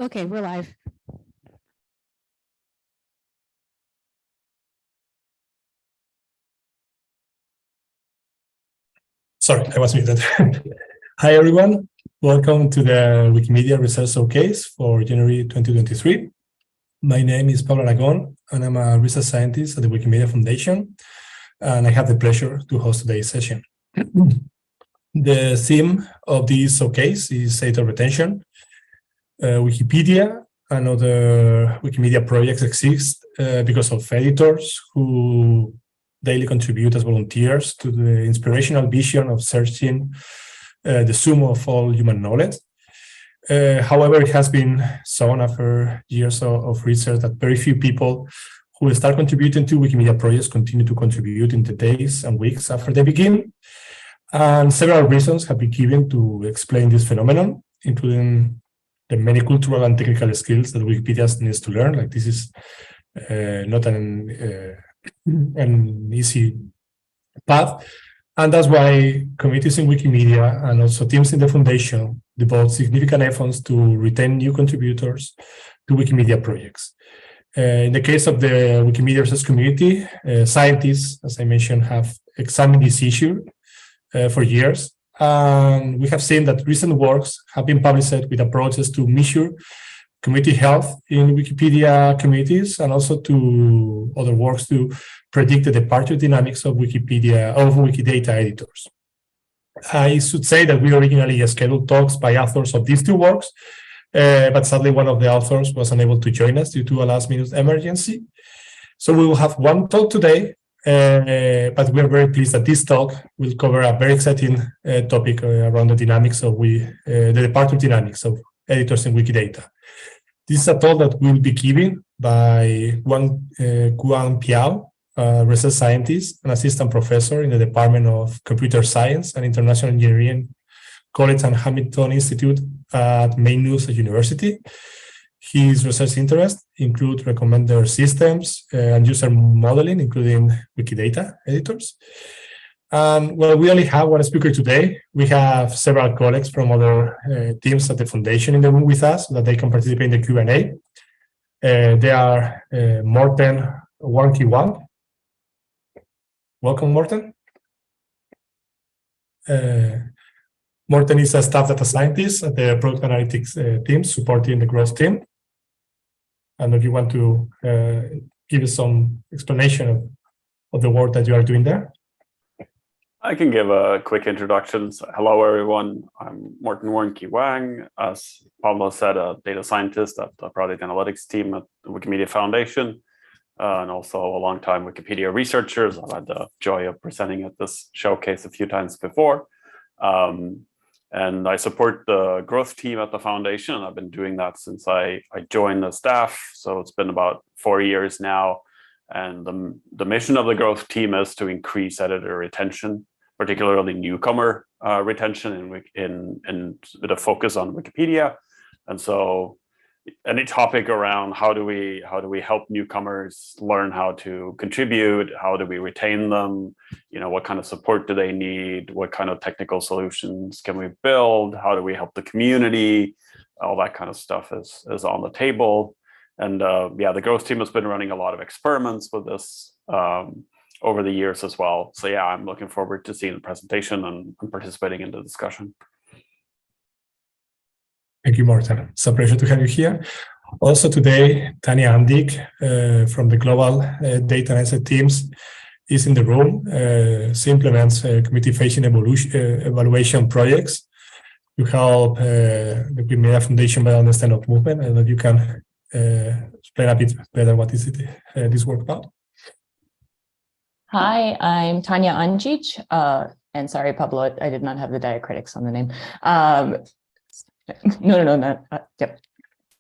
Okay, we're live. Sorry, I was muted. Hi, everyone. Welcome to the Wikimedia Research Showcase for January 2023. My name is Pablo Aragon, and I'm a research scientist at the Wikimedia Foundation, and I have the pleasure to host today's session. The theme of this showcase is editor retention. Wikipedia and other Wikimedia projects exist because of editors who daily contribute as volunteers to the inspirational vision of searching the sum of all human knowledge. However, it has been shown after years of research that very few people who start contributing to Wikimedia projects continue to contribute in the days and weeks after they begin. And several reasons have been given to explain this phenomenon, including the many cultural and technical skills that Wikipedia needs to learn. Like, this is not an easy path. And that's why committees in Wikimedia and also teams in the foundation devote significant efforts to retain new contributors to Wikimedia projects. In the case of the Wikimedia research community, scientists, as I mentioned, have examined this issue for years. And we have seen that recent works have been published with approaches to measure community health in Wikipedia communities, and also to other works to predict the departure dynamics of Wikidata editors. I should say that we originally scheduled talks by authors of these two works, but sadly one of the authors was unable to join us due to a last-minute emergency. So we will have one talk today, but we are very pleased that this talk will cover a very exciting topic around the dynamics of the departure dynamics of editors in Wikidata. This is a talk that will be given by Guangyuan Piao, a research scientist and assistant professor in the Department of Computer Science and International Engineering College and Hamilton Institute at Maynooth University. His research interests include recommender systems and user modeling, including Wikidata editors. And well, we only have one speaker today. We have several colleagues from other teams at the foundation in the room with us so that they can participate in the Q&A. They are Morten Guangyuan. Welcome, Morten. Morten is a staff data scientist at the product analytics team supporting the growth team. And if you want to give us some explanation of the work that you are doing there. I can give a quick introduction. So, hello, everyone. I'm Morten Guangyuan. As Pablo said, a data scientist at the product analytics team at the Wikimedia Foundation, and also a longtime Wikipedia researcher. I've had the joy of presenting at this showcase a few times before. And I support the growth team at the foundation, and I've been doing that since I joined the staff. So it's been about 4 years now. And the mission of the growth team is to increase editor retention, particularly newcomer retention with a focus on Wikipedia. And so any topic around how do we help newcomers learn how to contribute, how do we retain them, what kind of support do they need, what kind of technical solutions can we build, how do we help the community, all that kind of stuff is on the table. And the growth team has been running a lot of experiments with this over the years as well. So yeah, I'm looking forward to seeing the presentation and participating in the discussion. Thank you, Morten. It's a pleasure to have you here. Also today, Tanya Andik from the Global Data Analysis teams is in the room. She implements community-facing evaluation projects to help the Wikimedia Foundation better understand of movement, and that you can explain a bit better what is this work about. Hi, I'm Tanya Anjic, and sorry, Pablo, I did not have the diacritics on the name. Yep.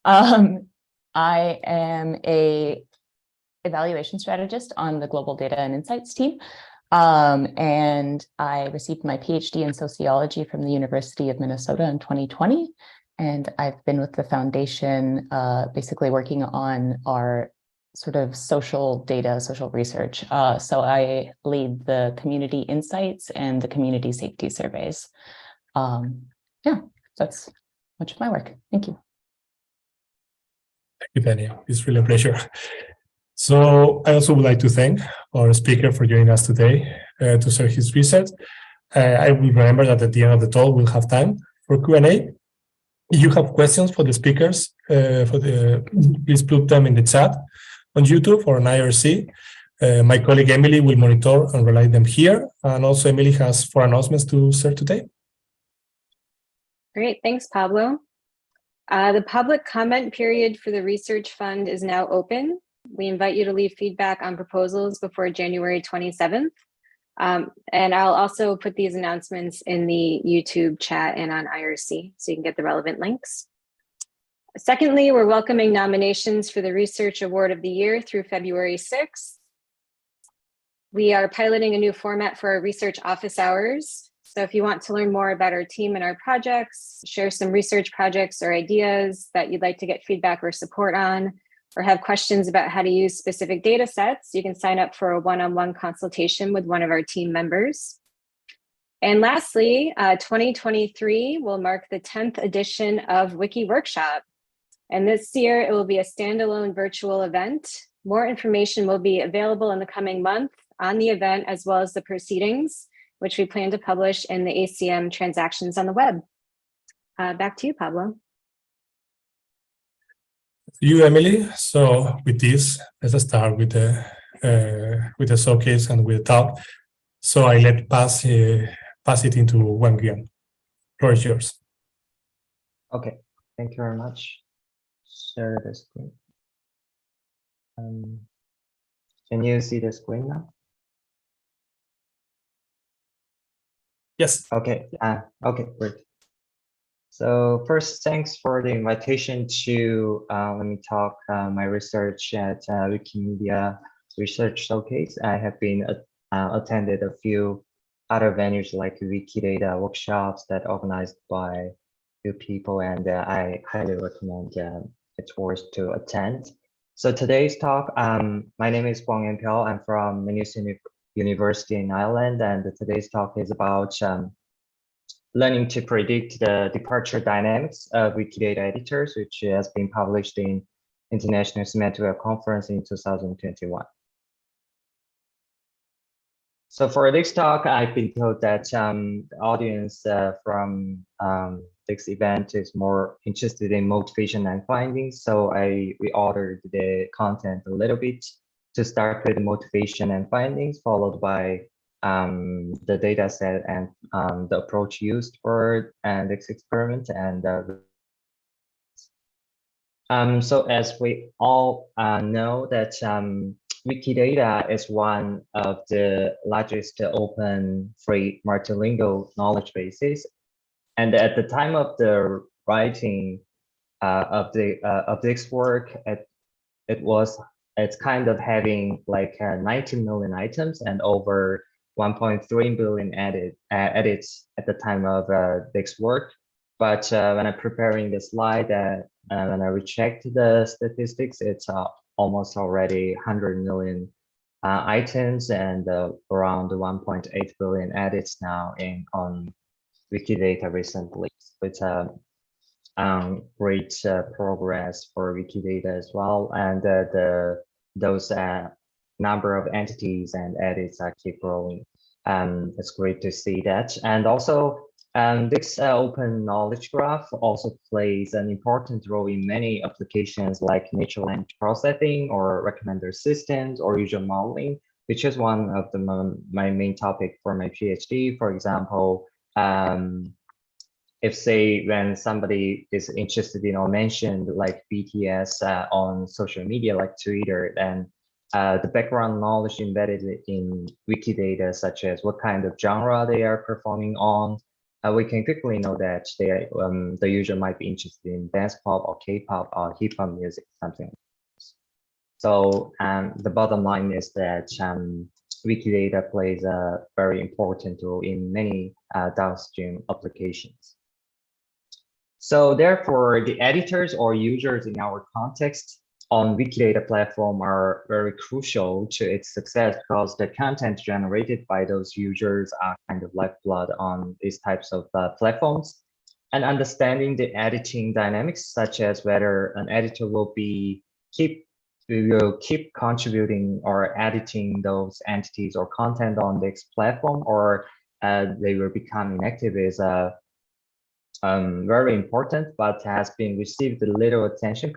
I am a evaluation strategist on the Global Data and Insights team, and I received my PhD in sociology from the University of Minnesota in 2020, and I've been with the foundation basically working on our sort of social data, social research. So I lead the community insights and the community safety surveys. Yeah, that's much of my work. Thank you. Thank you, Daniel. It's really a pleasure. So I also would like to thank our speaker for joining us today to share his research. I will remember that at the end of the talk, we'll have time for Q&A. If you have questions for the speakers, please put them in the chat on YouTube or on IRC. My colleague Emily will monitor and relay them here. And also Emily has 4 announcements to share today. Great, thanks, Pablo. The public comment period for the research fund is now open. We invite you to leave feedback on proposals before January 27th. And I'll also put these announcements in the YouTube chat and on IRC so you can get the relevant links. Secondly, we're welcoming nominations for the Research Award of the Year through February 6th. We are piloting a new format for our research office hours. So if you want to learn more about our team and our projects, share some research projects or ideas that you'd like to get feedback or support on, or have questions about how to use specific data sets, you can sign up for a one-on-one consultation with one of our team members. And lastly, 2023 will mark the 10th edition of Wiki Workshop. And this year it will be a standalone virtual event. More information will be available in the coming month on the event, as well as the proceedings, which we plan to publish in the ACM transactions on the web. Back to you, Pablo. You, Emily. So with this, let's start with the showcase and with the talk. So I pass it into Guangyuan. Floor is yours. Okay, thank you very much. Share the screen. Can you see the screen now? Yes. Okay. Okay, great. So first, thanks for the invitation to let me talk my research at Wikimedia Research Showcase. I have been attended a few other venues like Wikidata workshops that organized by few people, and I highly recommend it's worth to attend. So today's talk, my name is Guangyuan Piao. I'm from Maynooth University in Ireland, and today's talk is about learning to predict the departure dynamics of Wikidata editors, which has been published in International Semantic Web Conference in 2021. So for this talk, I've been told that the audience from this event is more interested in motivation and findings. So we reordered the content a little bit to start with motivation and findings, followed by the data set and the approach used for this experiment. And so as we all know that Wikidata is one of the largest open free multilingual knowledge bases. And at the time of the writing of this work, it's kind of having like 19 million items and over 1.3 billion edits at the time of this work. But when I'm preparing the slide, when I rechecked the statistics, it's almost already 100 million items and around 1.8 billion edits now on Wikidata recently. It's great progress for Wikidata as well, and those number of entities and edits are keep growing. It's great to see that. And also this open knowledge graph also plays an important role in many applications like natural language processing or recommender systems or user modeling, which is one of my main topic for my PhD. For example, if say when somebody is interested in or mentioned like BTS on social media like Twitter, then the background knowledge embedded in Wikidata, such as what kind of genre they are performing on, we can quickly know that the user might be interested in dance pop or K-pop or hip hop music, something like this. So the bottom line is that Wikidata plays a very important role in many downstream applications. So therefore, the editors or users in our context on Wikidata platform are very crucial to its success because the content generated by those users are kind of lifeblood on these types of platforms. and understanding the editing dynamics, such as whether an editor will keep contributing or editing those entities or content on this platform, or they will become inactive, is very important, but has been received little attention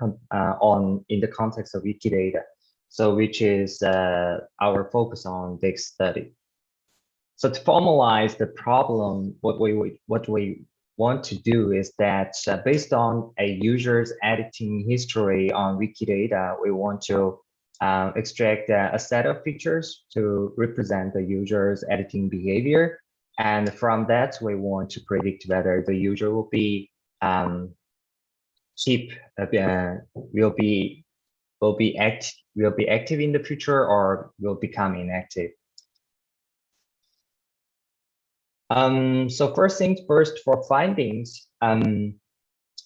in the context of Wikidata. So, which is our focus on this study. So, to formalize the problem, what we want to do is that based on a user's editing history on Wikidata, we want to extract a set of features to represent the user's editing behavior. And from that, we want to predict whether the user will be active in the future or will become inactive. So first things first, for findings, in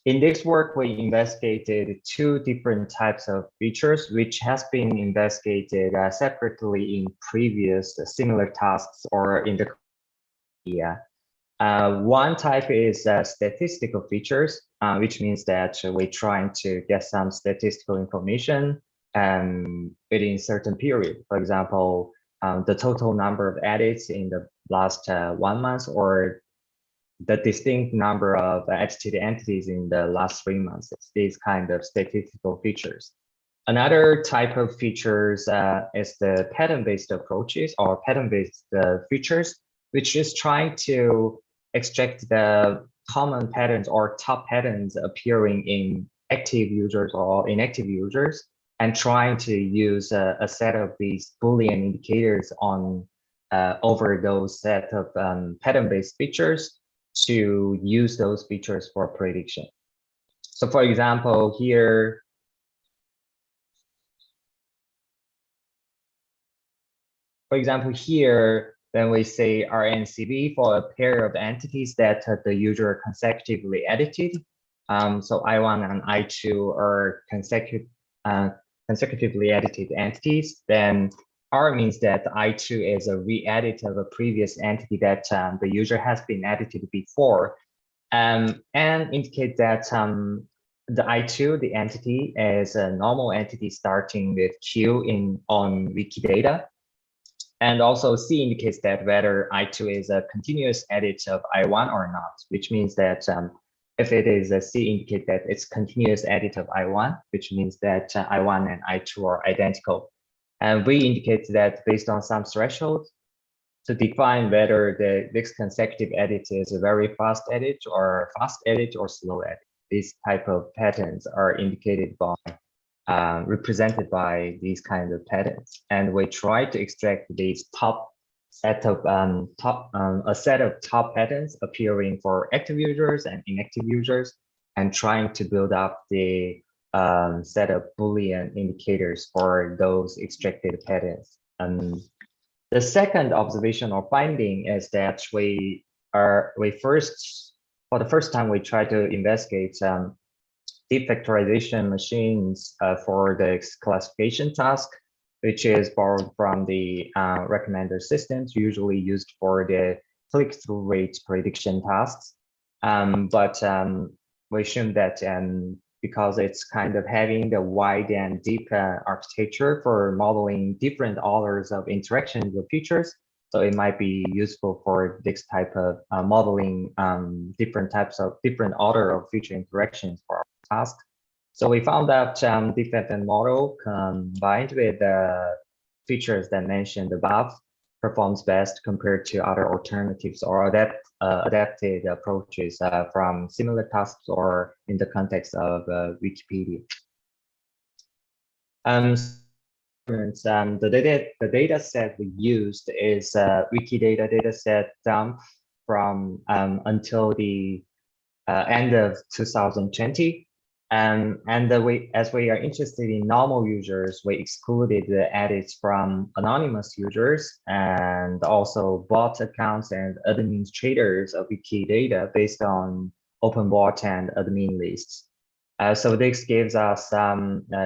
this work, we investigated 2 different types of features, which has been investigated separately in previous similar tasks or in the one type is statistical features, which means that we're trying to get some statistical information within a certain period. For example, the total number of edits in the last 1 month, or the distinct number of edited entities in the last 3 months. It's these kind of statistical features. Another type of features is the pattern-based approaches or pattern-based features, which is trying to extract the common patterns or top patterns appearing in active users or inactive users, and trying to use a set of these Boolean indicators on over those set of pattern-based features to use those features for prediction. So for example, here, when we say RNCB for a pair of entities that the user consecutively edited, so I1 and I2 are consecutively edited entities, then R means that I2 is a re-edit of a previous entity that the user has been edited before, and indicate that the I2, the entity, is a normal entity starting with Q on Wikidata. And also C indicates that whether I2 is a continuous edit of I1 or not, which means that if it is a C, indicate that it's continuous edit of I1, which means that I1 and I2 are identical. And we indicate that based on some threshold to define whether this consecutive edit is a very fast edit or slow edit. These type of patterns are indicated by represented by these kinds of patterns, and we try to extract these a set of top patterns appearing for active users and inactive users, and trying to build up the set of Boolean indicators for those extracted patterns. The second observation or finding is that for the first time we try to investigate deep factorization machines for the classification task, which is borrowed from the recommender systems usually used for the click-through rate prediction tasks. But we assume that because it's kind of having the wide and deep architecture for modeling different orders of interactions with features, so it might be useful for this type of modeling different order of feature interactions for our task. So we found that DeepFM model combined with the features that mentioned above performs best compared to other alternatives or adapted approaches from similar tasks or in the context of Wikipedia. The data set we used is Wikidata dataset dump from until the end of 2020. And as we are interested in normal users, we excluded the edits from anonymous users and also bot accounts and administrators of Wikidata based on open bot and admin lists. So this gives us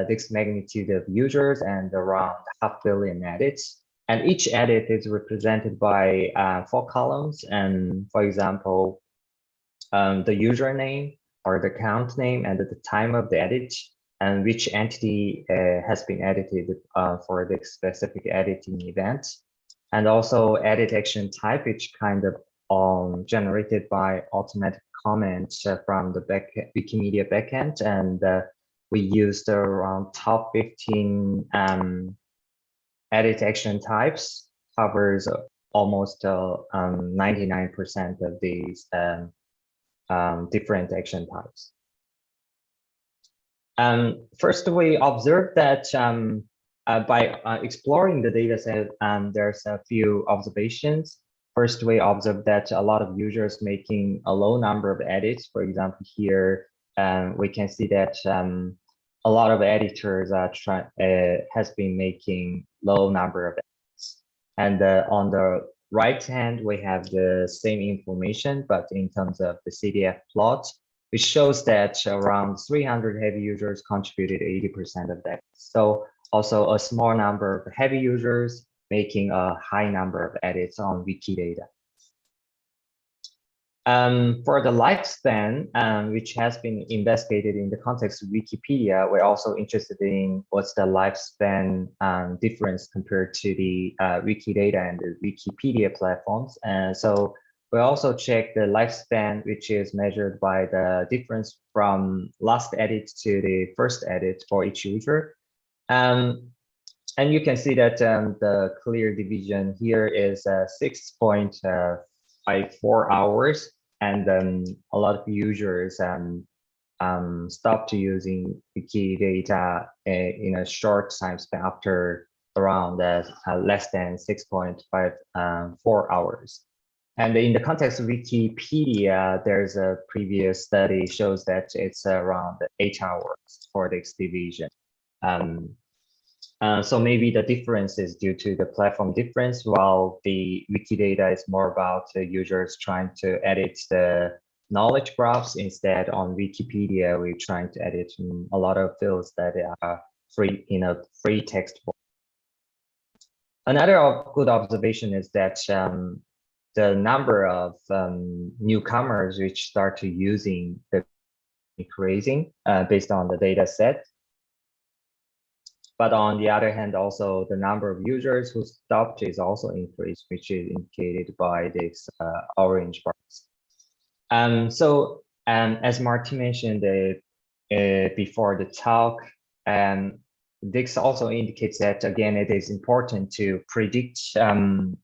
this magnitude of users and around 500 million edits. And each edit is represented by 4 columns. And for example, the username or the account name and the time of the edit, and which entity has been edited for the specific editing event, and also edit action type, which kind of generated by automatic comments from the Wikimedia backend, and we used around top 15 edit action types, covers almost 99% of these different action types. First, we observed that by exploring the data set, there's a few observations. First, we observed that a lot of users making a low number of edits. For example, here we can see that a lot of editors has been making low number of edits. And on the right hand, we have the same information, but in terms of the CDF plot, which shows that around 300 heavy users contributed 80% of that. So also a small number of heavy users making a high number of edits on Wikidata. For the lifespan, which has been investigated in the context of Wikipedia, we're also interested in what's the lifespan difference compared to the Wikidata and the Wikipedia platforms. And so we also check the lifespan, which is measured by the difference from last edit to the first edit for each user. And you can see that the clear division here is 6.54 hours, and a lot of users stopped using Wikidata in a short time span after around less than 6.54 hours. And in the context of Wikipedia, there's a previous study shows that it's around 8 hours for this division. So maybe the difference is due to the platform difference, while the Wikidata is more about the users trying to edit the knowledge graphs. Instead, on Wikipedia, we're trying to edit a lot of fields that are free in a free text form. Another good observation is that the number of newcomers which start to using the increasing based on the data set. But on the other hand, also the number of users who stopped is also increased, which is indicated by this orange bars. So as Martin mentioned before the talk, this also indicates that again it is important to predict the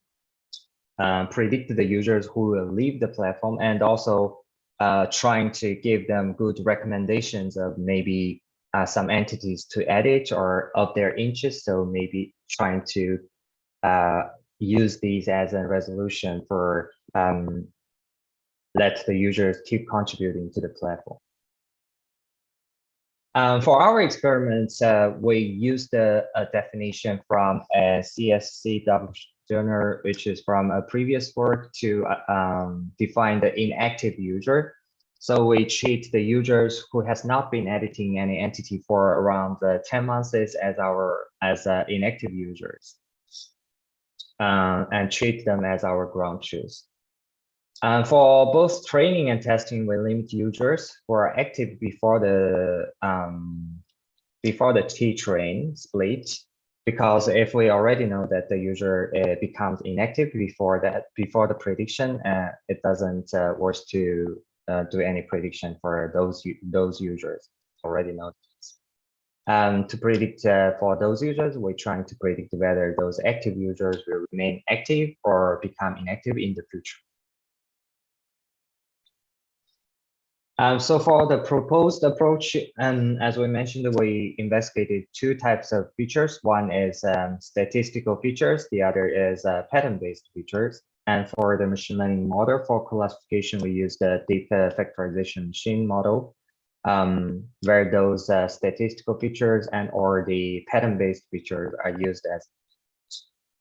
users who will leave the platform, and also trying to give them good recommendations of maybe some entities to edit or of their interest. So maybe trying to use these as a resolution for let the users keep contributing to the platform. For our experiments, we used a definition from a CSCW journal, which is from a previous work, to define the inactive user. So we treat the users who has not been editing any entity for around 10 months as inactive users, and treat them as our ground truth. For both training and testing, we limit users who are active before the T-train split, because if we already know that the user becomes inactive before the prediction, it doesn't worth to do any prediction for those users already know this. To predict for those users, we're trying to predict whether those active users will remain active or become inactive in the future. So for the proposed approach, as we mentioned, we investigated two types of features. One is statistical features, the other is pattern-based features. And for the machine learning model for classification, we used the deep factorization machine model, where those statistical features and or the pattern-based features are used as.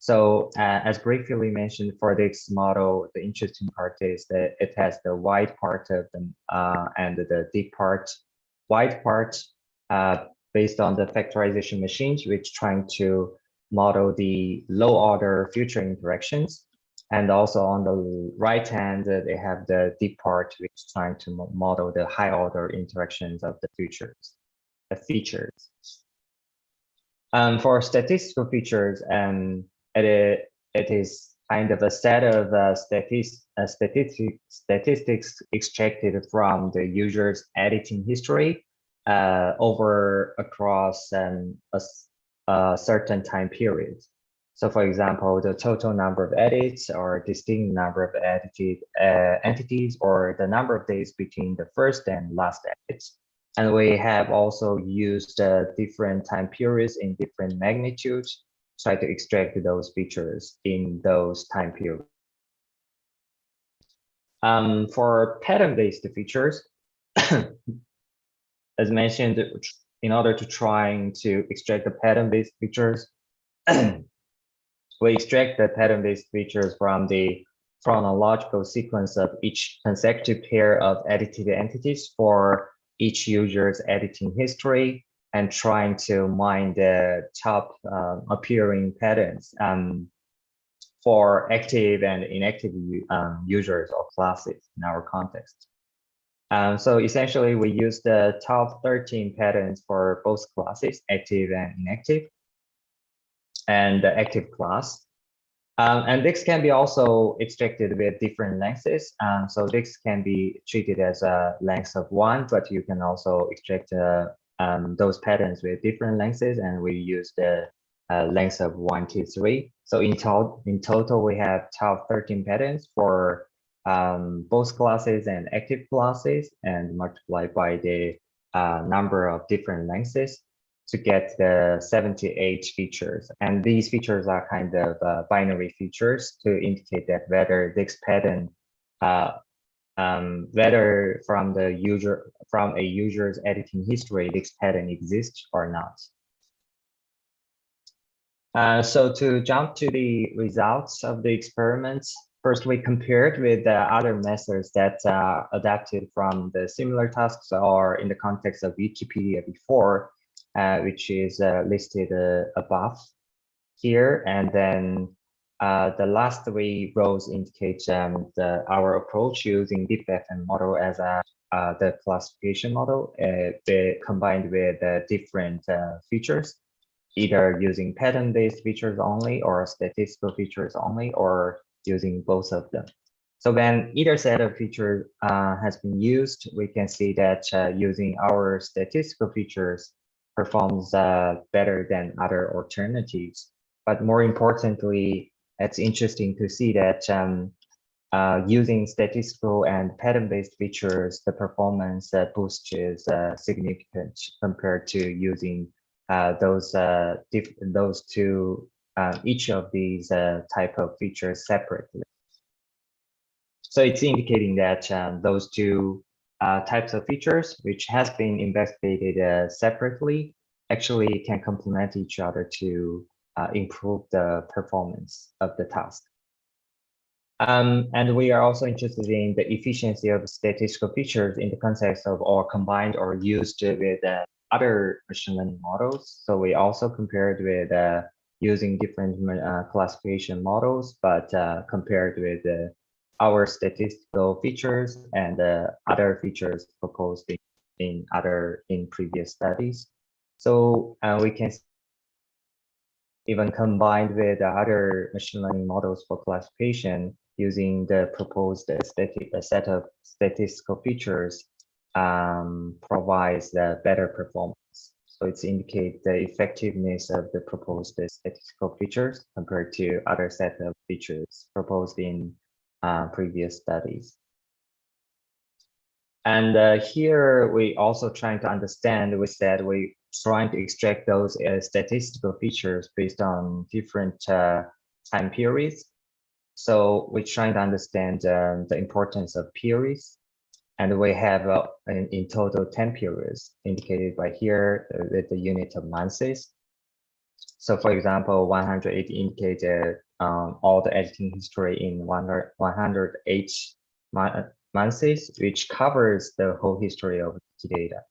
So as briefly mentioned, for this model, the interesting part is that it has the wide part of them and the deep part. Wide part based on the factorization machines, which trying to model the low order future interactions. And also on the right hand, they have the deep part, which is trying to model the high order interactions of the features. For statistical features, it is kind of a set of statistics extracted from the user's editing history across a certain time period. So for example, the total number of edits or distinct number of edited entities, or the number of days between the first and last edits. And we have also used different time periods in different magnitudes, try to extract those features in those time periods. For pattern-based features, as mentioned, in order to trying to extract the pattern-based features, we extract the pattern-based features from the chronological sequence of each consecutive pair of edited entities for each user's editing history, and trying to mine the top appearing patterns for active and inactive users or classes in our context. So essentially, we use the top 13 patterns for both classes, active and inactive, and the active class. And this can be also extracted with different lengths. So this can be treated as a length of 1, but you can also extract those patterns with different lengths, and we use the length of 1, 2, 3. So in total, we have top 13 patterns for both classes and active classes, and multiplied by the number of different lengths to get the 78 features. And these features are kind of binary features to indicate that whether this pattern, whether from a user's editing history, this pattern exists or not. So to jump to the results of the experiments, first we compared with the other methods that are adapted from the similar tasks or in the context of Wikipedia before, which is listed above here. And then the last 3 rows indicate our approach using DeepFM model as the classification model, combined with different features, either using pattern-based features only or statistical features only, or using both of them. So when either set of features has been used, we can see that using our statistical features performs better than other alternatives. But more importantly, it's interesting to see that using statistical and pattern-based features, the performance boost is significant compared to using those two, each of these type of features separately. So it's indicating that those two types of features, which has been investigated separately, actually can complement each other to improve the performance of the task. And we are also interested in the efficiency of statistical features in the context of or combined or used with other machine learning models. So we also compared with using different classification models, but compared with our statistical features and other features proposed in previous studies. So we can even combined with other machine learning models for classification using the proposed set of statistical features provides the better performance. So it's indicate the effectiveness of the proposed statistical features compared to other set of features proposed in previous studies. And here we also trying to understand, we said we trying to extract those statistical features based on different time periods. So we're trying to understand the importance of periods. And we have in total 10 periods indicated by here with the unit of months. So for example, 180 indicated all the editing history in 108 months, which covers the whole history of Wikidata,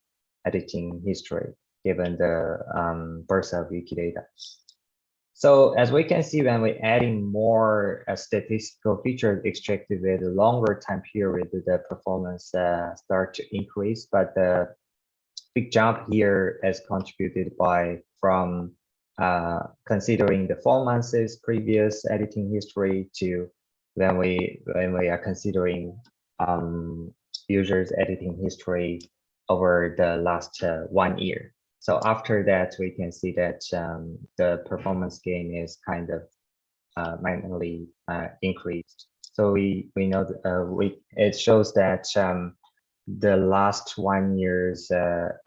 editing history, given the birth of Wikidata. So as we can see, when we're adding more statistical features extracted with a longer time period, the performance start to increase. But the big jump here is contributed from considering the 4 months previous editing history to when we are considering users editing history over the last 1 year. So after that, we can see that the performance gain is kind of manually increased. So we know it shows that the last 1 year's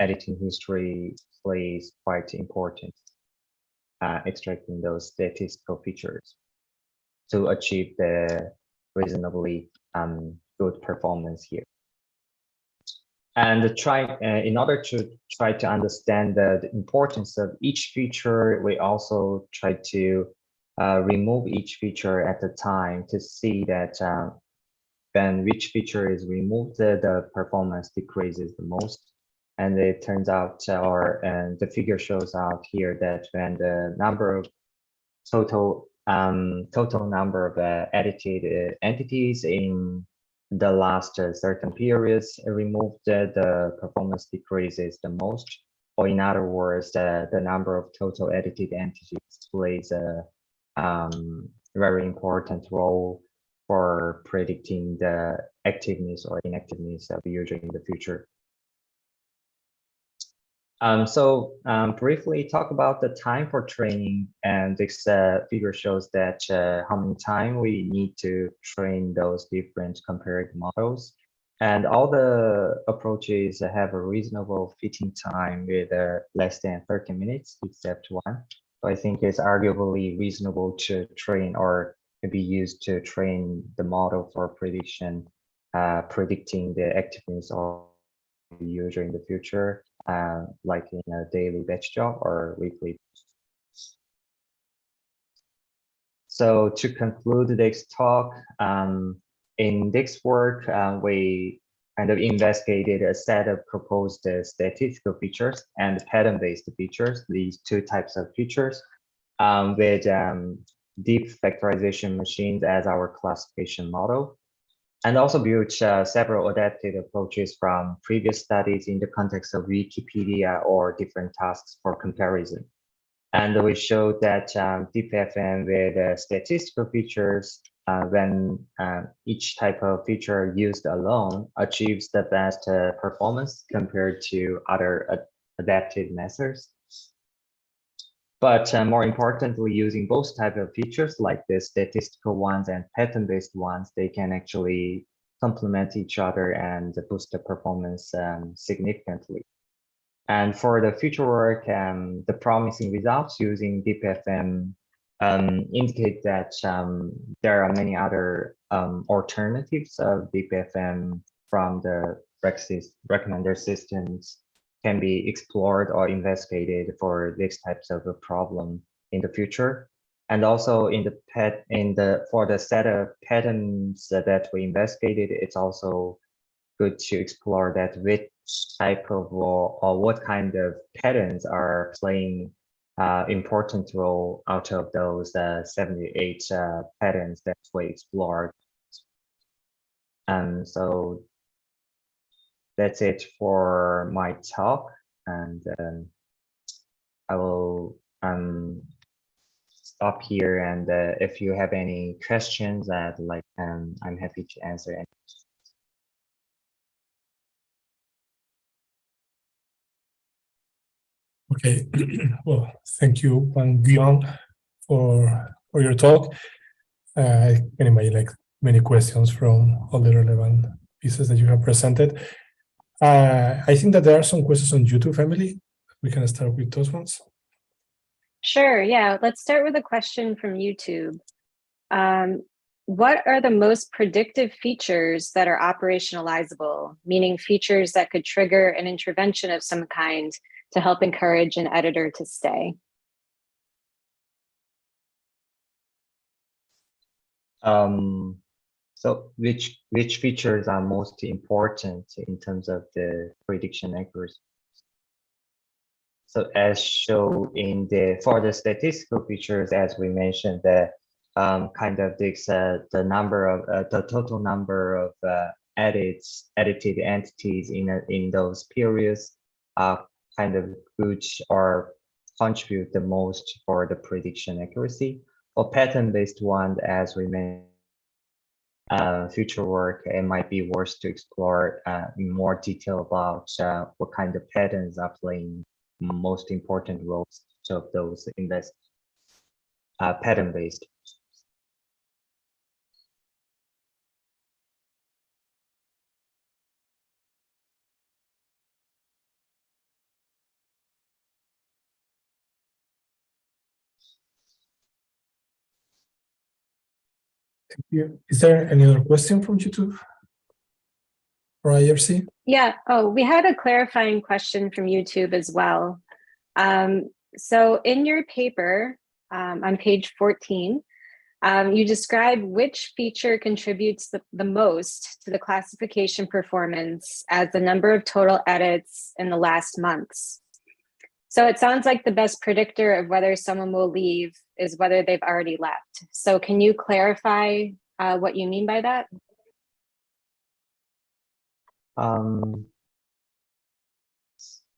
editing history plays quite important, extracting those statistical features to achieve the reasonably good performance here. And in order to try to understand the importance of each feature, we also try to remove each feature at a time to see that when which feature is removed, the performance decreases the most. And it turns out, and the figure shows out here that when the number of total number of edited entities in the last certain periods removed, the performance decreases the most. Or in other words, the number of total edited entities plays a very important role for predicting the activeness or inactiveness of the user in the future. Briefly talk about the time for training, and this figure shows that how many time we need to train those different comparative models. And all the approaches have a reasonable fitting time with less than 30 minutes, except one. So I think it's arguably reasonable to train or be used to train the model for prediction, predicting the activeness of the user in the future, like in a daily batch job or weekly. So to conclude this talk, in this work, we kind of investigated a set of proposed statistical features and pattern-based features, these 2 types of features, with deep factorization machines as our classification model, and also built several adapted approaches from previous studies in the context of Wikipedia or different tasks for comparison. And we showed that DeepFM with statistical features, when each type of feature used alone achieves the best performance compared to other adapted methods. But more importantly, using both types of features, like the statistical ones and pattern-based ones, they can actually complement each other and boost the performance significantly. And for the future work, the promising results using DeepFM indicate that there are many other alternatives of DeepFM from the recommender systems can be explored or investigated for these types of a problem in the future. And also for the set of patterns that we investigated, it's also good to explore that which type of or what kind of patterns are playing important role out of those 78 patterns that we explored. And so that's it for my talk, and I will stop here. And if you have any questions, I'm happy to answer any. Okay, well, thank you, Guangyuan, for your talk. I can imagine like many questions from all the relevant pieces that you have presented. I think that there are some questions on YouTube, Emily. We can start with those ones. Sure, yeah. Let's start with a question from YouTube. What are the most predictive features that are operationalizable, meaning features that could trigger an intervention of some kind to help encourage an editor to stay? So which features are most important in terms of the prediction accuracy? So as shown in for the statistical features, as we mentioned, the kind of this the number of the total number of edited entities in those periods kind of which are contribute the most for the prediction accuracy. For pattern-based one, as we mentioned, future work, it might be worth to explore in more detail about what kind of patterns are playing most important roles of those pattern-based. Thank you. Is there any other question from YouTube or IRC? Yeah. Oh, we had a clarifying question from YouTube as well. So in your paper on page 14, you describe which feature contributes the most to the classification performance as the number of total edits in the last months. So it sounds like the best predictor of whether someone will leave is whether they've already left. So can you clarify what you mean by that?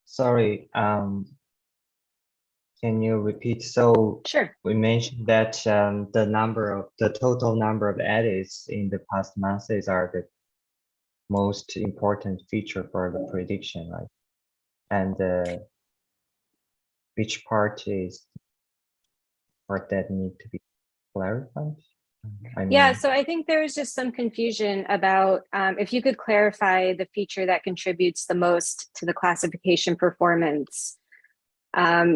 Sorry, can you repeat? So sure. We mentioned that the total number of edits in the past months are the most important feature for the prediction, right? And which part is part that need to be clarified? Yeah, so I think there was just some confusion about if you could clarify the feature that contributes the most to the classification performance.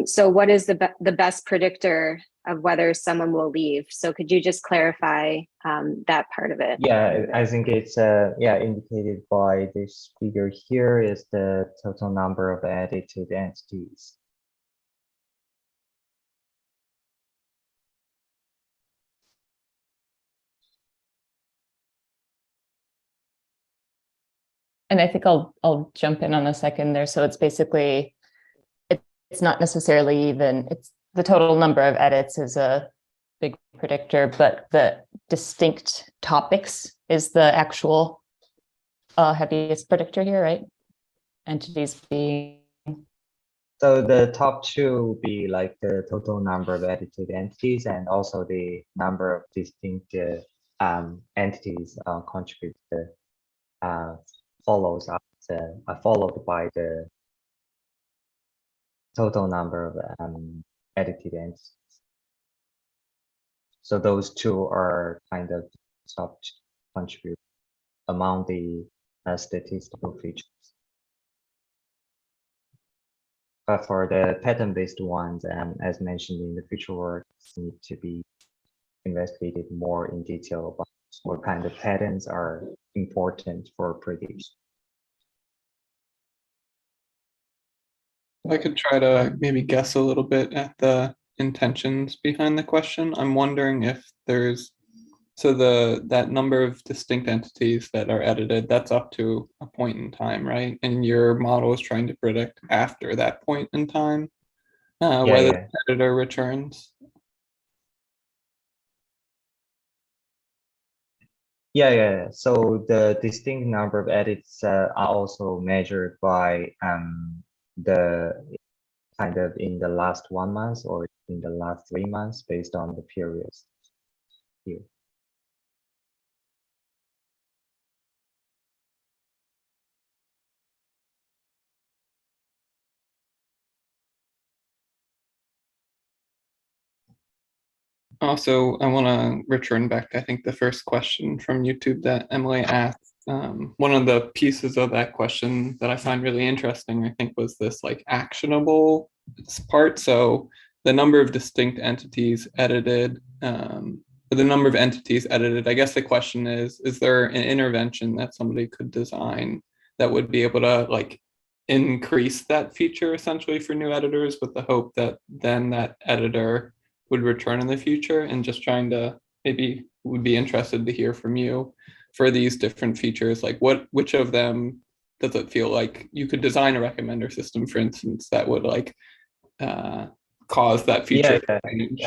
So what is the best predictor of whether someone will leave? So could you just clarify that part of it? Yeah, I think it's indicated by this figure here is the total number of edited entities. And I think I'll jump in on a second there. So it's basically, it's not necessarily even, it's the total number of edits is a big predictor, but the distinct topics is the actual heaviest predictor here, right? Entities being. So the top two would be like the total number of edited entities and also the number of distinct entities contribute followed by the total number of edited entities. So those two are kind of top to contribute among the statistical features. But for the pattern-based ones, as mentioned in the future work, need to be investigated more in detail about what kind of patterns are important for prediction. I could try to maybe guess a little bit at the intentions behind the question. I'm wondering if there's, so that number of distinct entities that are edited, that's up to a point in time, right? And your model is trying to predict after that point in time whether the editor returns. Yeah. So the distinct number of edits are also measured by the kind of in the last 1 month or in the last 3 months based on the periods here. Also, I want to return back to, I think, the first question from YouTube that Emily asked. One of the pieces of that question that I find really interesting, I think, was this like actionable part. So the number of distinct entities edited, the number of entities edited, I guess the question is there an intervention that somebody could design that would be able to like increase that feature essentially for new editors with the hope that then that editor would return in the future? And just trying to, maybe would be interested to hear from you for these different features, like which of them does it feel like you could design a recommender system, for instance, that would like cause that feature Yeah, change.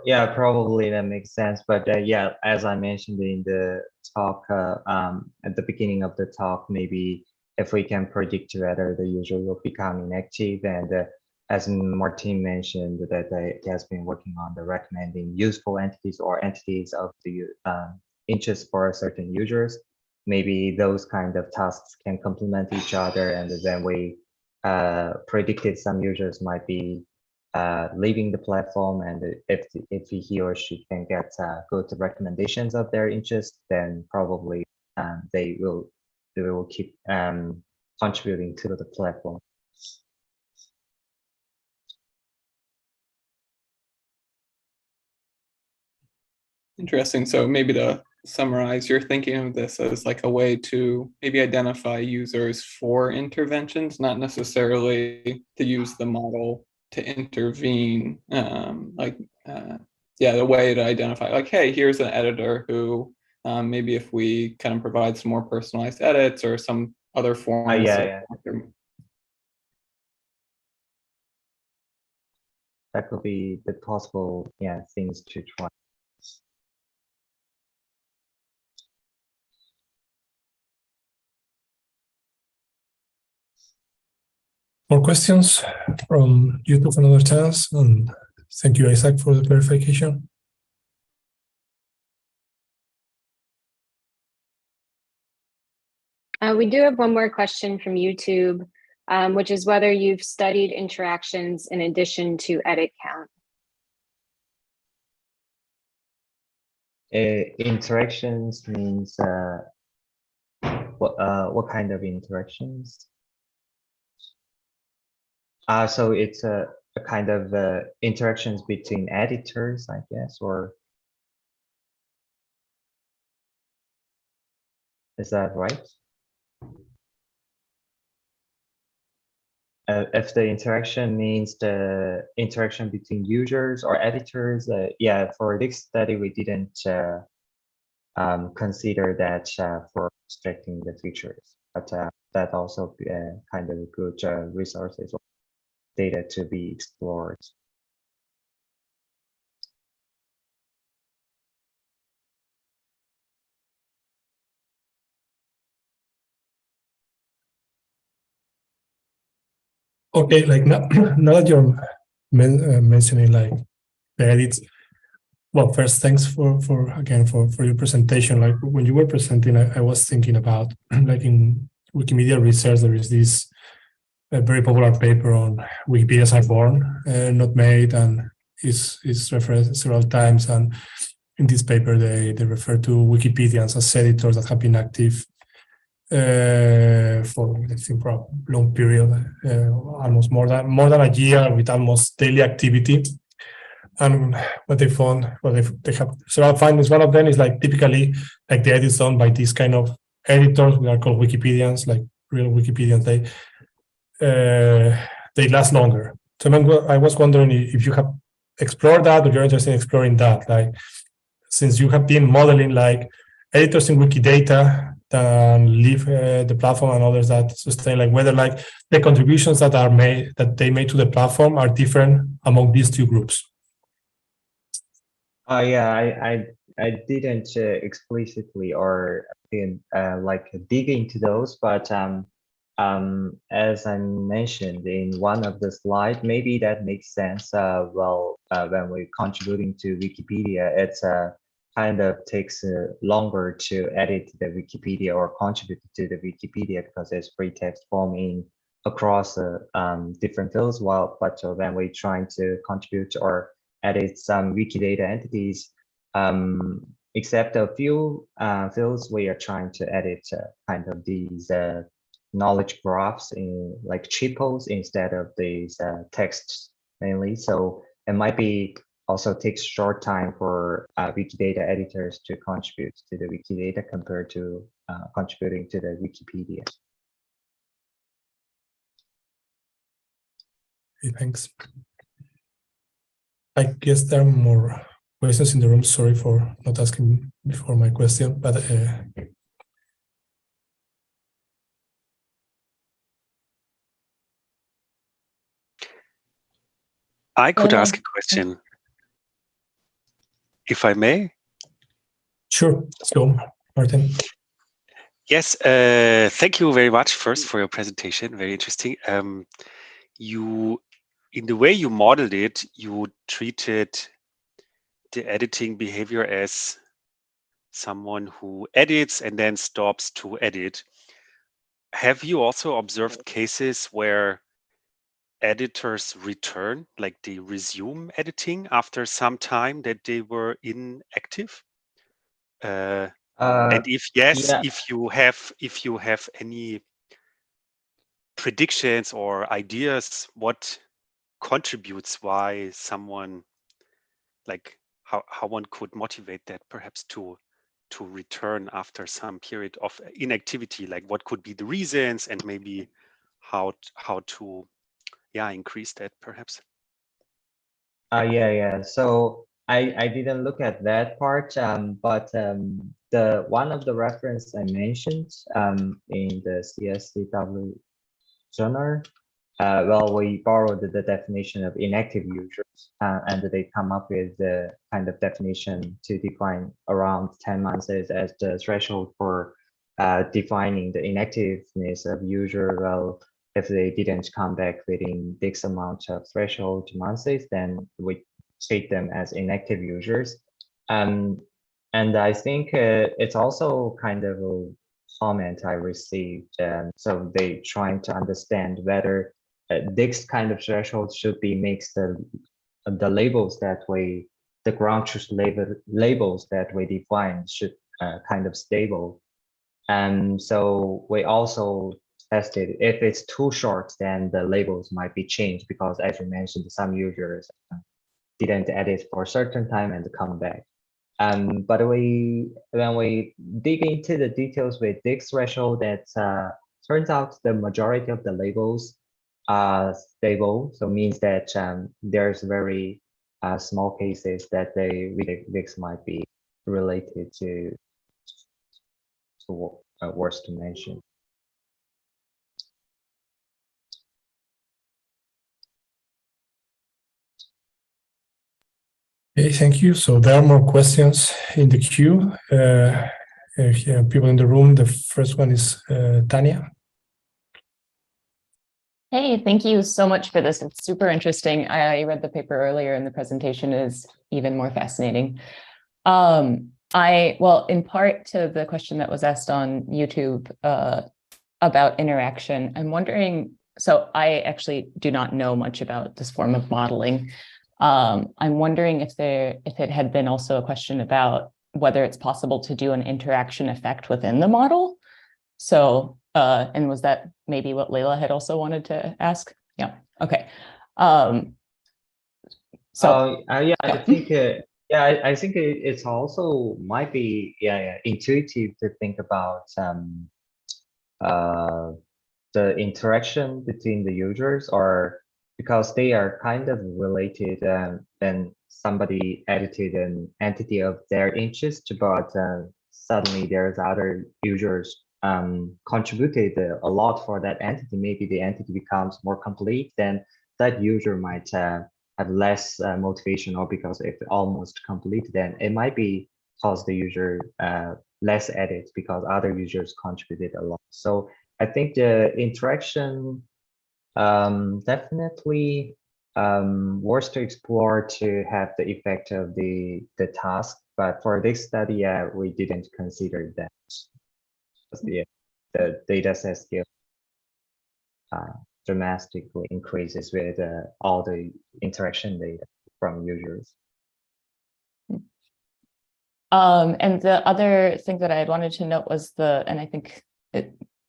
yeah, probably that makes sense. But yeah, as I mentioned in the talk, at the beginning of the talk, maybe if we can predict whether the user will become inactive, and as Martin mentioned, that he has been working on the recommending useful entities or entities of the interest for certain users. Maybe those kind of tasks can complement each other, and then we predicted some users might be leaving the platform, and if he or she can get good recommendations of their interest, then probably they will keep contributing to the platform. Interesting. So maybe to summarize, you're thinking of this as like a way to maybe identify users for interventions, not necessarily to use the model to intervene. Yeah, the way to identify, like, hey, here's an editor who maybe if we kind of provide some more personalized edits or some other forms. Yeah. That could be the possible things to try. More questions from YouTube and other channels? And thank you, Isaac, for the clarification. We do have one more question from YouTube, which is whether you've studied interactions in addition to edit count. Interactions means what kind of interactions? So it's a kind of interactions between editors, I guess, or is that right? If the interaction means the interaction between users or editors, yeah, for this study, we didn't consider that for extracting the features, but that also kind of good resources or data to be explored. Okay, like now that you're mentioning like the edits, well, first, thanks for your presentation. Like when you were presenting, I was thinking about like in Wikimedia Research, there is this very popular paper on Wikipedias are born, not made, and is referenced several times. And in this paper, they refer to Wikipedians as editors that have been active for, I think, for a long period, almost more than a year, with almost daily activity. And what they found, they have several findings. One of them is like typically like the edits done by these kind of editors, we are called Wikipedians, like real Wikipedians. They last longer. So I was wondering if you have explored that, or you're interested in exploring that. Like, since you have been modeling like editors in Wikidata that leave the platform and others that sustain, like whether like the contributions that they made to the platform are different among these two groups. Yeah, I didn't explicitly or like dig into those, but as I mentioned in one of the slides, maybe that makes sense. When we're contributing to Wikipedia, it's kind of takes longer to edit the Wikipedia or contribute to the Wikipedia because there's free text form across different fields. But when we're trying to contribute or edit some Wikidata entities, except a few fields, we are trying to edit kind of these knowledge graphs in like chipos instead of these texts mainly. So it might be also takes short time for Wikidata editors to contribute to the Wikidata compared to contributing to the Wikipedia. Okay, thanks. I guess there are more questions in the room. Sorry for not asking before my question, but I could ask a question, if I may. Sure, let's go, Martin. Yes, thank you very much first for your presentation. Very interesting. In the way you modeled it, you treated the editing behavior as someone who edits and then stops to edit. Have you also observed cases where editors return, like they resume editing after some time that they were inactive? And if yes, Yeah. if you have any predictions or ideas, what contributes why someone, like how one could motivate that perhaps to return after some period of inactivity, like what could be the reasons and maybe how to increase that perhaps. Yeah. So I didn't look at that part, but the one of the reference I mentioned in the CSCW journal, well, we borrowed the definition of inactive users, and they come up with the kind of definition to define around 10 months as the threshold for defining the inactiveness of user. Well, if they didn't come back within this amount of threshold months, then we treat them as inactive users. And I think it's also kind of a comment I received. So they trying to understand whether this kind of threshold should be makes the labels that we, the ground truth labels that we define should kind of stable. And so we also tested if it's too short, then the labels might be changed because, as you mentioned, some users didn't edit for a certain time and come back. But when we dig into the details with this threshold, that turns out the majority of the labels are stable. So means that there's very small cases that this might be related to worse to mention. Okay, thank you. So there are more questions in the queue. Here, people in the room. The first one is Tanya. Hey, thank you so much for this. It's super interesting. I read the paper earlier and the presentation is even more fascinating. Well, in part to the question that was asked on YouTube about interaction, I'm wondering, so I actually do not know much about this form of modeling. I'm wondering if it had been also a question about whether it's possible to do an interaction effect within the model. So, and was that maybe what Leila had also wanted to ask? Yeah, okay. I think I think it's also might be intuitive to think about the interaction between the users, or because they are kind of related, then somebody edited an entity of their interest, but suddenly there's other users contributed a lot for that entity. Maybe the entity becomes more complete, then that user might have less motivation, or because if almost complete, then it might be cause the user less edits because other users contributed a lot. So I think the interaction definitely worth to explore to have the effect of the task, but for this study, we didn't consider that. The data set scale dramatically increases with all the interaction data from users. And the other thing that I had wanted to note was and I think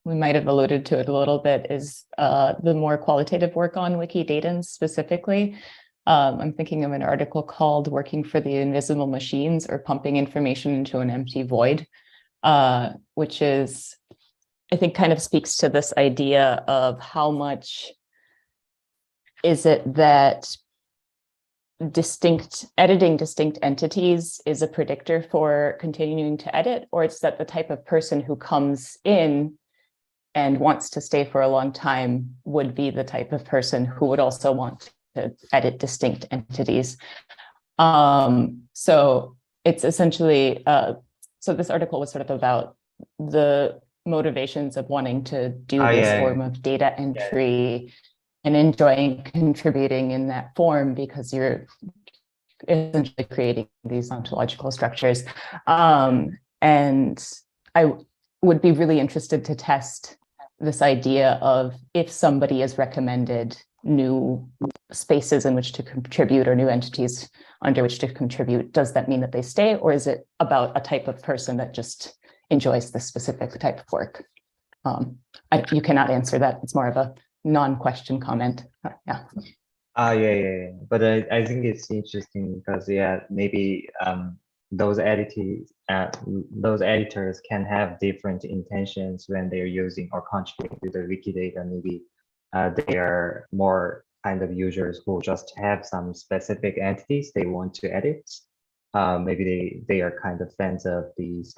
we might have alluded to it a little bit, is the more qualitative work on Wikidata specifically. I'm thinking of an article called "Working for the Invisible Machines" or "Pumping Information into an Empty Void," which is, I think, kind of speaks to this idea of how much is it that editing distinct entities is a predictor for continuing to edit, or it's that the type of person who comes in and wants to stay for a long time would be the type of person who would also want to edit distinct entities. So it's essentially, so this article was sort of about the motivations of wanting to do this form of data entry and enjoying contributing in that form, because you're essentially creating these ontological structures. And I would be really interested to test this idea of, if somebody is recommended new spaces in which to contribute or new entities under which to contribute, does that mean that they stay, or is it about a type of person that just enjoys this specific type of work? You cannot answer that. It's more of a non-question comment. Yeah. Yeah. But I think it's interesting because maybe those editors can have different intentions when they're using or contributing to the Wikidata. Maybe they are more kind of users who just have some specific entities they want to edit. Maybe they are kind of fans of these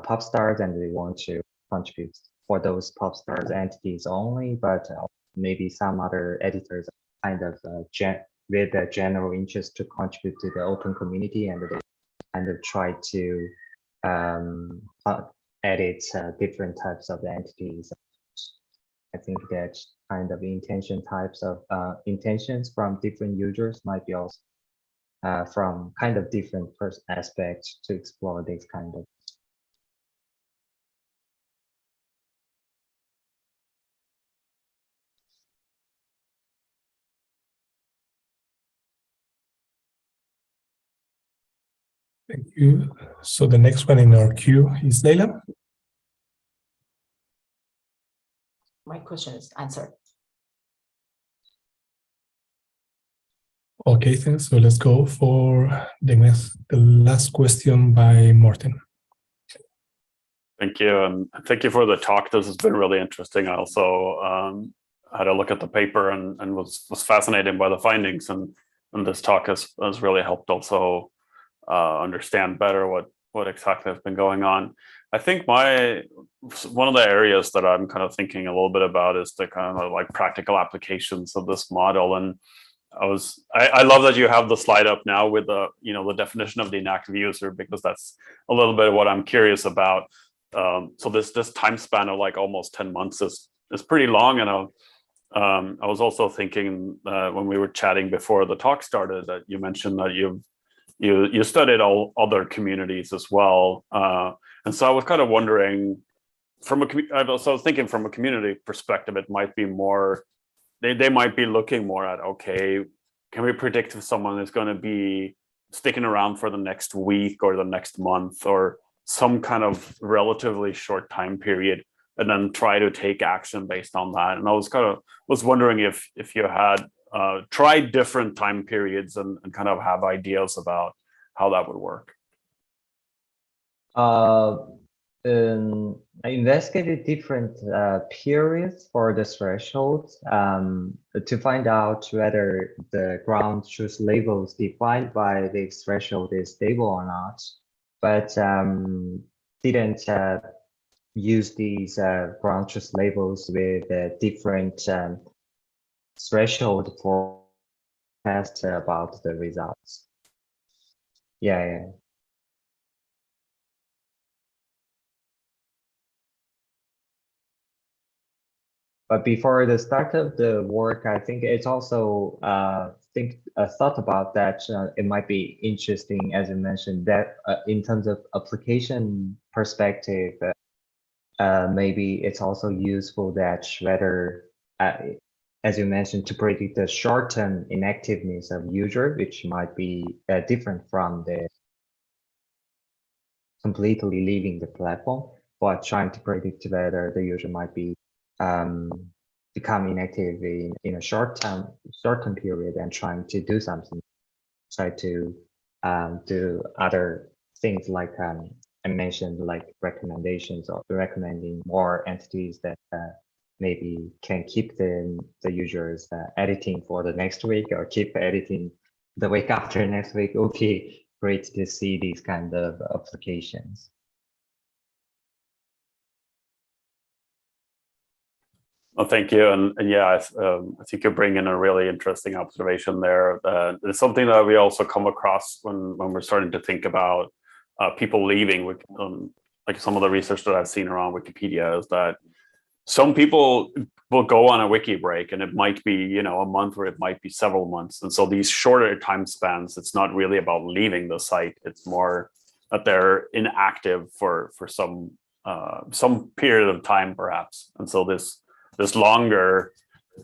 pop stars and they want to contribute for those pop stars entities only, but maybe some other editors kind of with a general interest to contribute to the open community, and they kind of try to edit different types of entities. I think that kind of intentions from different users might be also from kind of different aspects to explore this kind of. Thank you. So the next one in our queue is Leila. My question is answered. Okay, thanks. So let's go for the last question by Morten. Thank you, and thank you for the talk. This has been really interesting. I also had a look at the paper and was fascinated by the findings, and this talk has really helped also understand better what exactly has been going on. I think one of the areas that I'm kind of thinking a little bit about is the kind of like practical applications of this model. And I love that you have the slide up now with the the definition of the inactive user, because that's a little bit of what I'm curious about. So this time span of like almost 10 months is pretty long, and I was also thinking when we were chatting before the talk started that you mentioned that you studied all other communities as well, and so I was kind of wondering, I was thinking from a community perspective, it might be more, they might be looking more at, okay, can we predict if someone is going to be sticking around for the next week or the next month or some kind of relatively short time period, and then try to take action based on that. And I was wondering if you had tried different time periods and kind of have ideas about how that would work. I investigated different periods for the thresholds to find out whether the ground truth labels defined by this threshold is stable or not, but didn't use these ground truth labels with a different threshold for test about the results. Yeah. But before the start of the work, I think it's also thought about that. It might be interesting, as you mentioned, that in terms of application perspective, maybe it's also useful that whether, as you mentioned, to predict the short-term inactiveness of user, which might be different from the completely leaving the platform, but trying to predict whether the user might be become inactive in a short-term period and trying to do something, try to do other things like I mentioned, like recommendations or recommending more entities that maybe can keep the users editing for the next week or keep editing the week after next week. It would be great to see these kind of applications. Well, thank you. And yeah, I think you're bringing a really interesting observation there. It's something that we also come across when we're starting to think about people leaving. Like some of the research that I've seen around Wikipedia is that some people will go on a wiki break, and it might be, a month, or it might be several months. And so these shorter time spans, it's not really about leaving the site. It's more that they're inactive for some period of time, perhaps. And so this longer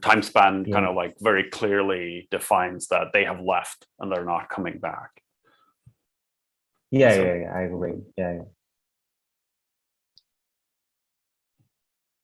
time span kind of like very clearly defines that they have left and they're not coming back. Yeah, I agree. Yeah.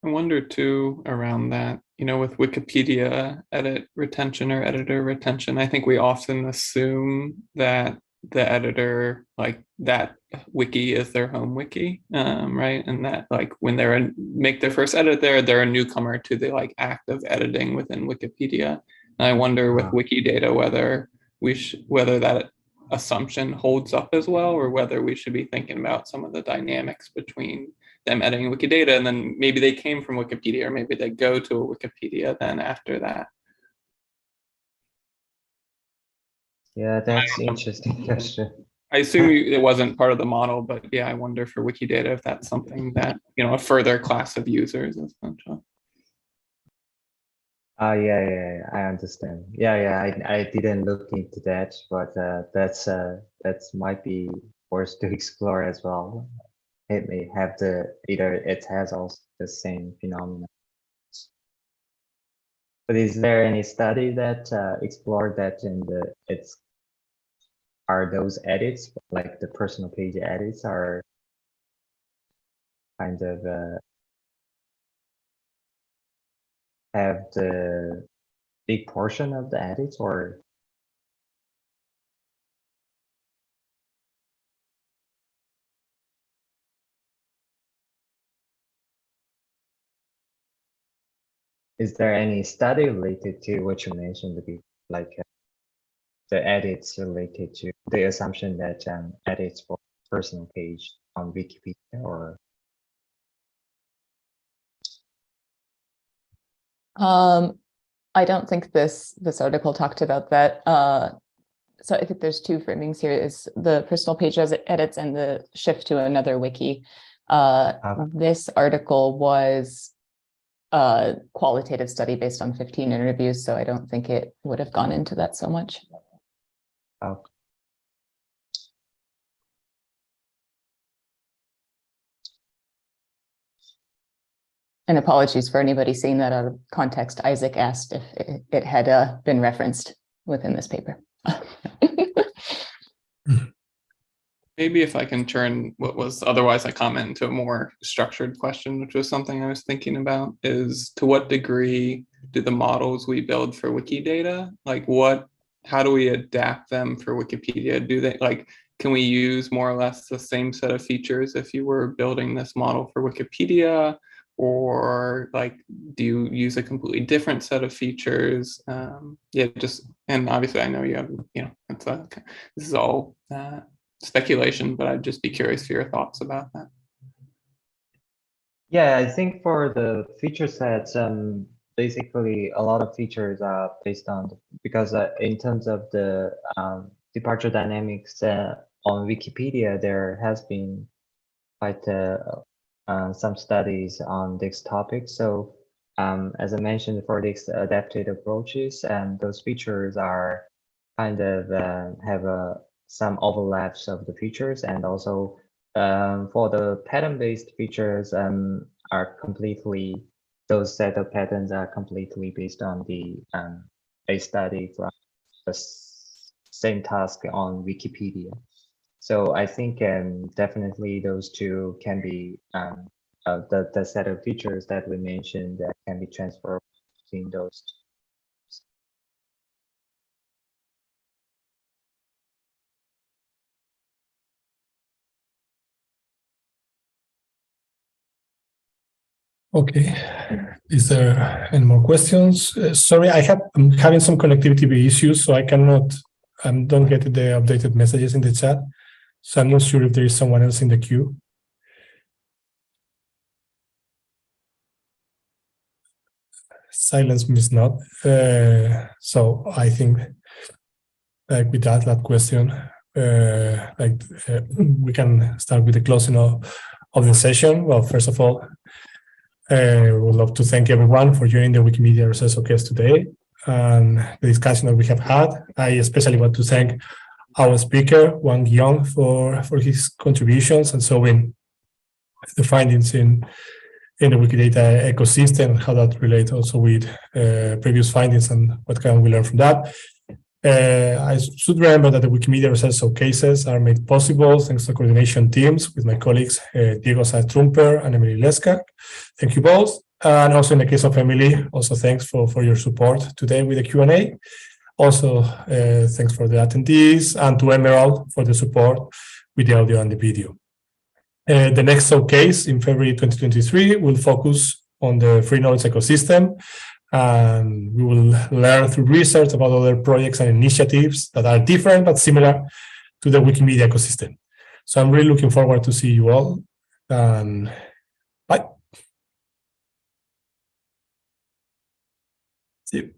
I wonder too around that, with Wikipedia edit retention or editor retention, I think we often assume that the editor, like that wiki is their home wiki, right? And that like when they're make their first edit there, they're a newcomer to the like act of editing within Wikipedia. And I wonder with Wikidata whether that assumption holds up as well, or whether we should be thinking about some of the dynamics between them editing Wikidata and then maybe they came from Wikipedia, or maybe they go to a Wikipedia then after that. Yeah, that's interesting question. I assume it wasn't part of the model, but yeah, I wonder for Wikidata if that's something that, a further class of users essentially. Yeah, I understand. Yeah, I didn't look into that, but that's might be worth to explore as well. It may have it has also the same phenomenon. But is there any study that explored that are those edits, like the personal page edits, are kind of have the big portion of the edits, or is there any study related to what you mentioned, like the edits related to the assumption that edits for personal page on Wikipedia, or? I don't think this article talked about that. So I think there's two framings here: is the personal page edits and the shift to another wiki. This article was a qualitative study based on 15 interviews, so I don't think it would have gone into that so much. Okay. And apologies for anybody seeing that out of context. Isaac asked if it had been referenced within this paper. Maybe if I can turn what was otherwise a comment into a more structured question, which was something I was thinking about, is to what degree do the models we build for Wikidata, how do we adapt them for Wikipedia? Do they can we use more or less the same set of features if you were building this model for Wikipedia? Or do you use a completely different set of features? And obviously I know you have, this is all speculation, but I'd just be curious for your thoughts about that. Yeah, I think for the feature sets, basically a lot of features are based on, because in terms of the departure dynamics on Wikipedia, there has been quite some studies on this topic. So as I mentioned, for these adapted approaches, and those features are kind of have some overlaps of the features, and also for the pattern-based features are completely, those set of patterns are completely based on the a study from the same task on Wikipedia. So I think definitely those two can be the set of features that we mentioned that can be transferred between those. Okay, is there any more questions? Sorry, I'm having some connectivity issues, so I cannot, don't get the updated messages in the chat. So I'm not sure if there is someone else in the queue. silence means not. So I think like with that question, we can start with the closing of the session. Well, first of all, we would love to thank everyone for joining the Wikimedia Research Showcase today and the discussion that we have had. I especially want to thank our speaker, Guangyuan, for his contributions and showing the findings in the Wikidata ecosystem and how that relates also with previous findings and what can we learn from that. I should remember that the Wikimedia Research Showcases are made possible thanks to coordination teams with my colleagues Diego Saez-Trumper and Emily Leska. Thank you both. And also in the case of Emily, also thanks for your support today with the Q&A. Also, thanks for the attendees and to Emerald for the support with the audio and the video. The next showcase in February 2023 will focus on the free knowledge ecosystem. And we will learn through research about other projects and initiatives that are different but similar to the Wikimedia ecosystem. So I'm really looking forward to see you all. And bye. See you.